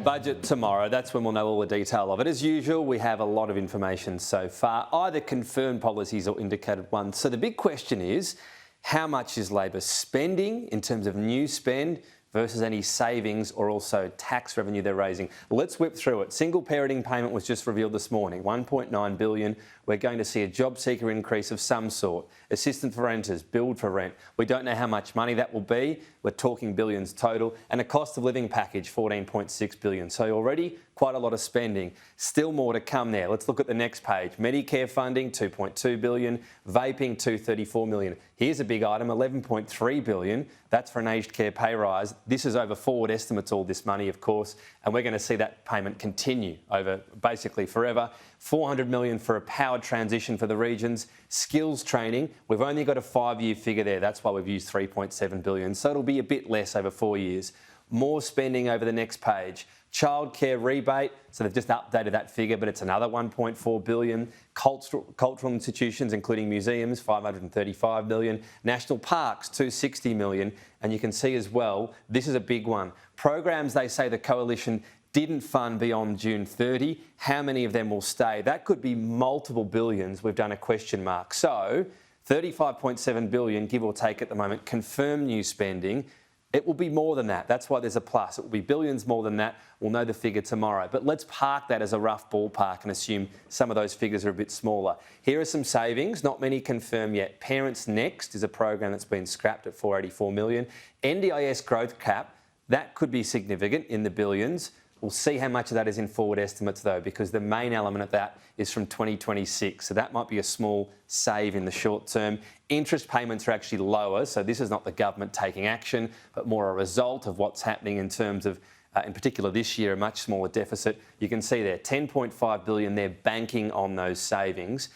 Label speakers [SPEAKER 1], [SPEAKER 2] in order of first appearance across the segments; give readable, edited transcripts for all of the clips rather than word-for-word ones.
[SPEAKER 1] budget tomorrow. That's when we'll know all the detail of it. As usual, we have a lot of information so far, either confirmed policies or indicated ones. So the big question is, how much is Labor spending in terms of new spend versus any savings or also tax revenue they're raising? Let's whip through it. Single parenting payment was just revealed this morning, $1.9 billion. We're going to see a job seeker increase of some sort. Assistant for renters, build for rent. We don't know how much money that will be. We're talking billions total. And a cost of living package, $14.6 billion. So already quite a lot of spending. Still more to come there. Let's look at the next page. Medicare funding, $2.2 billion. Vaping, $234 million. Here's a big item, $11.3 billion. That's for an aged care pay rise. This is over forward estimates, all this money, of course. And we're going to see that payment continue over basically forever. $400 million for a powered transition for the regions. Skills training, we've only got a 5-year figure there. That's why we've used $3.7 billion. So it'll be a bit less over 4 years. More spending over the next page. Childcare rebate, so they've just updated that figure, but it's another $1.4 billion. Cultural institutions, including museums, $535 million. National parks, $260 million. And you can see as well, this is a big one. Programs they say the coalition didn't fund beyond June 30. How many of them will stay? That could be multiple billions. We've done a question mark. So $35.7 billion, give or take at the moment, confirmed new spending. It will be more than that. That's why there's a plus. It will be billions more than that. We'll know the figure tomorrow. But let's park that as a rough ballpark and assume some of those figures are a bit smaller. Here are some savings, not many confirmed yet. Parents Next is a program that's been scrapped at $484 million. NDIS growth cap, that could be significant in the billions. We'll see how much of that is in forward estimates though, because the main element of that is from 2026. So that might be a small save in the short term. Interest payments are actually lower. So this is not the government taking action, but more a result of what's happening in terms of, in particular this year, a much smaller deficit. You can see there, $10.5 billion, they're banking on those savings.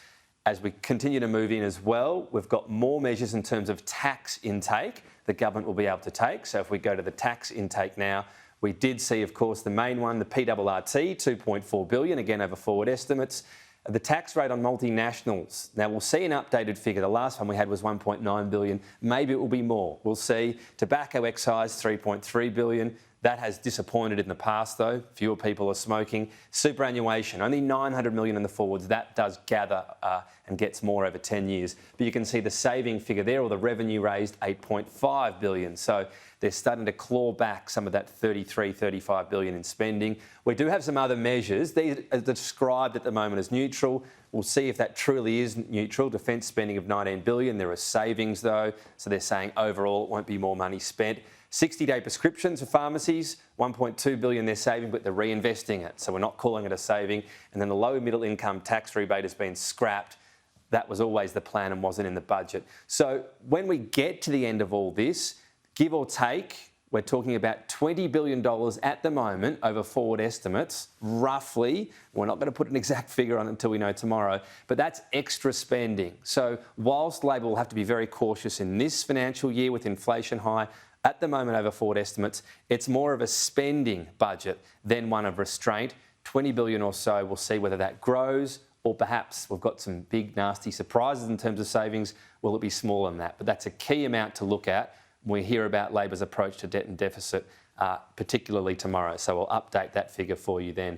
[SPEAKER 1] As we continue to move in as well, we've got more measures in terms of tax intake the government will be able to take. So if we go to the tax intake now, we did see, of course, the main one, the PRRT, $2.4 billion, again over forward estimates. The tax rate on multinationals. Now, we'll see an updated figure. The last one we had was $1.9 billion. Maybe it will be more. We'll see. Tobacco excise, $3.3 billion. That has disappointed in the past, though. Fewer people are smoking. Superannuation, only $900 million in the forwards. That does gather and gets more over 10 years. But you can see the saving figure there, or the revenue raised, $8.5 billion. So they're starting to claw back some of that $35 billion in spending. We do have some other measures. These are described at the moment as neutral. We'll see if that truly is neutral. Defence spending of $19 billion. There are savings, though. So they're saying overall it won't be more money spent. 60-day prescriptions for pharmacies, $1.2 billion they're saving, but they're reinvesting it. So we're not calling it a saving. And then the low middle income tax rebate has been scrapped. That was always the plan and wasn't in the budget. So when we get to the end of all this, give or take, we're talking about $20 billion at the moment over forward estimates, roughly. We're not going to put an exact figure on it until we know tomorrow, but that's extra spending. So whilst Labor will have to be very cautious in this financial year with inflation high, at the moment over forward estimates, it's more of a spending budget than one of restraint. 20 billion or so, we'll see whether that grows, or perhaps we've got some big nasty surprises in terms of savings. Will it be smaller than that? But that's a key amount to look at when we hear about Labor's approach to debt and deficit, particularly tomorrow. So we'll update that figure for you then.